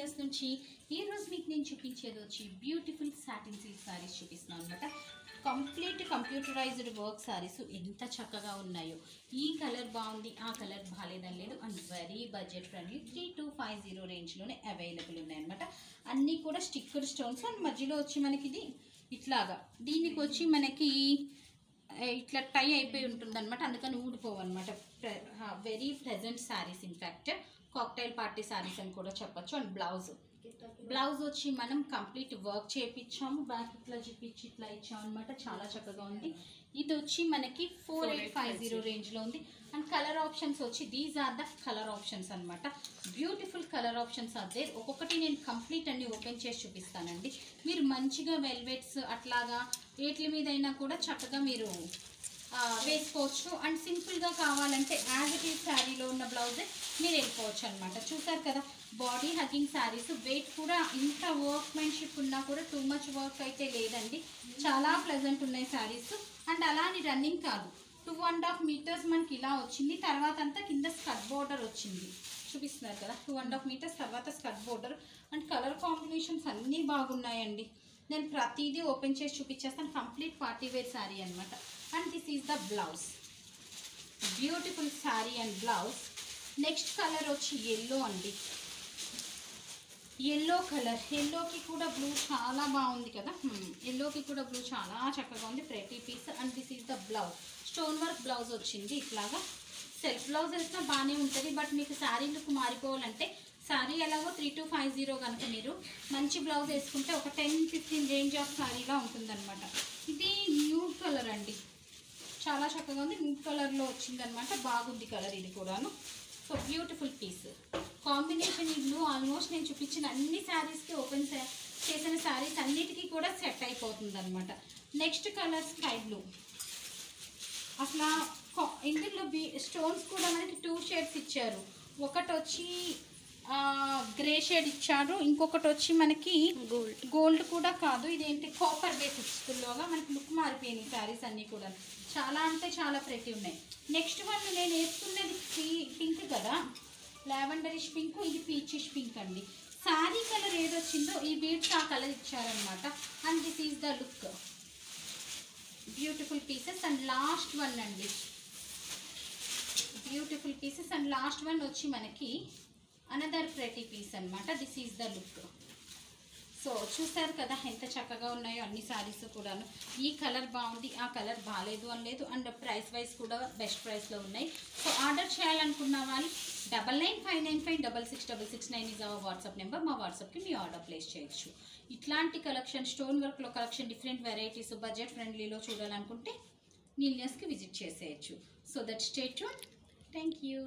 నీలియాస్ నుంచి ఈ రోజు మీకు నేను చూపించేది వచ్చి బ్యూటిఫుల్ సాటిన్ సిల్క్ సారీస్ చూపిస్తున్నాను అనమాట. కంప్లీట్ కంప్యూటరైజ్డ్ వర్క్ సారీస్ ఎంత చక్కగా ఉన్నాయో. ఈ కలర్ బాగుంది, ఆ కలర్ బాగాలేదని లేదు, అండ్ వెరీ బడ్జెట్ ఫ్రెండ్లీ 3250 రేంజ్లోనే అవైలబుల్ ఉన్నాయన్నమాట. అన్నీ కూడా స్టిక్కర్ స్టోన్స్ అండ్ మధ్యలో వచ్చి మనకి ఇది ఇట్లాగా దీనికి వచ్చి మనకి ఇట్లా టై అయిపోయి ఉంటుంది అనమాట, అందుకని ఊడిపోవన్నమాట. Very present saris, in fact cocktail party saris అని కూడా చెప్పచ్చు. అండ్ బ్లౌజ్ వచ్చి మనం కంప్లీట్ వర్క్ చేయించాము, బ్యాక్ ఇట్లా చూపించి ఇట్లా ఇచ్చాము అనమాట. చాలా చక్కగా ఉంది. ఇది వచ్చి మనకి 4850 రేంజ్లో ఉంది. అండ్ కలర్ ఆప్షన్స్ వచ్చి these are the colour options అనమాట. Beautiful colour options are there. ఒక్కొక్కటి నేను కంప్లీట్ అన్ని ఓపెన్ చేసి చూపిస్తానండి. మీరు మంచిగా వెల్వెట్స్ అట్లాగా వేట్ల మీద అయినా కూడా చక్కగా మీరు వేసుకోవచ్చు. అండ్ సింపుల్గా కావాలంటే యాజ్ ఇట్ ఈజ్ శారీలో ఉన్న బ్లౌజే మీరు వెళ్ళిపోవచ్చు అనమాట. చూసారు కదా, బాడీ హగ్గింగ్ శారీస్. వెయిట్ కూడా ఇంత వర్క్మెన్షిప్ ఉన్నా కూడా టూ మచ్ వర్క్ అయితే లేదండి, చాలా ప్లెజెంట్ ఉన్నాయి శారీస్. అండ్ అలా అని రన్నింగ్ కాదు, 2.5 మీటర్స్ మనకి ఇలా వచ్చింది. తర్వాత అంతా కింద స్కర్ట్ బోర్డర్ వచ్చింది, చూపిస్తున్నారు కదా. 2.5 మీటర్స్ తర్వాత skirt border. And colour combinations అన్నీ బాగున్నాయండి. నేను ప్రతిదీ ఓపెన్ చేసి చూపించేస్తాను. కంప్లీట్ పార్టీ వేర్ శారీ అనమాట. And this is the blouse. Beautiful sari and blouse. Next colour వచ్చి ఎల్లో అండి. ఎల్లో కలర్, ఎల్లోకి కూడా బ్లూ చాలా బాగుంది కదా. ఎల్లోకి కూడా బ్లూ చాలా చక్కగా ఉంది, pretty piece. And this is the blouse. Stone work blouse వచ్చింది. ఇట్లాగా సెల్ఫ్ బ్లౌజ్ వేసినా బాగానే ఉంటుంది, బట్ మీకు శారీ లుక్ మారిపోవాలంటే శారీ ఎలాగో 3250 కనుక మీరు మంచి బ్లౌజ్ వేసుకుంటే ఒక 10-15 రేంజ్ ఆఫ్ శారీగా ఉంటుందన్నమాట. ఇది న్యూడ్ కలర్ అండి, చాలా చక్కగా ఉంది. న్యూడ్ కలర్లో వచ్చిందనమాట, బాగుంది కలర్ ఇది కూడాను. So beautiful piece combination. ఈ బ్లూ ఆల్మోస్ట్ నేను చూపించిన అన్ని శారీస్కి ఓపెన్ చేసిన శారీస్ అన్నిటికీ కూడా సెట్ అయిపోతుంది అనమాట. Next colour sky blue. అసలు ఇందులో స్టోన్స్ కూడా మనకి 2 షేడ్స్ ఇచ్చారు. ఒకటి వచ్చి గ్రే షేడ్ ఇచ్చారు, ఇంకొకటి వచ్చి మనకి గోల్డ్ కూడా కాదు, ఇదేంటి కాపర్ బేస్ ఇస్తుల్లోగా మనకి లుక్ మారిపోయినాయి శారీస్ అన్నీ కూడా. చాలా అంటే చాలా ప్రెటీ ఉన్నాయి. నెక్స్ట్ వన్ నేను వేసుకున్నది పింక్ కదా, లావెండరిష్ పింక్. ఇది పీచిష్ పింక్ అండి. శారీ కలర్ ఏదొచ్చిందో ఈ బీడ్స్ ఆ కలర్ ఇచ్చారనమాట. And this is the look. Beautiful pieces. And last one అండి, beautiful pieces. And last one వచ్చి మనకి అనదర్ ప్రెటీ పీస్ అనమాట. This is the look. So చూసారు కదా ఎంత చక్కగా ఉన్నాయో అన్ని శారీస్ కూడాను. ఈ కలర్ బాగుంది, ఆ కలర్ బాగాలేదు అని లేదు. అండ్ ప్రైస్ వైజ్ కూడా బెస్ట్ ప్రైస్లో ఉన్నాయి. సో ఆర్డర్ చేయాలనుకున్న వాళ్ళు 9959566669 ఈజ్ అవర్ వాట్సాప్ నెంబర్. మా వాట్సాప్కి మీ ఆర్డర్ ప్లేస్ చేయొచ్చు. ఇట్లాంటి కలెక్షన్, స్టోన్ వర్క్లో కలెక్షన్, డిఫరెంట్ వెరైటీస్ బడ్జెట్ ఫ్రెండ్లీలో చూడాలనుకుంటే నీలియాస్కి విజిట్ చేసేయచ్చు. So that stay tuned. Thank you.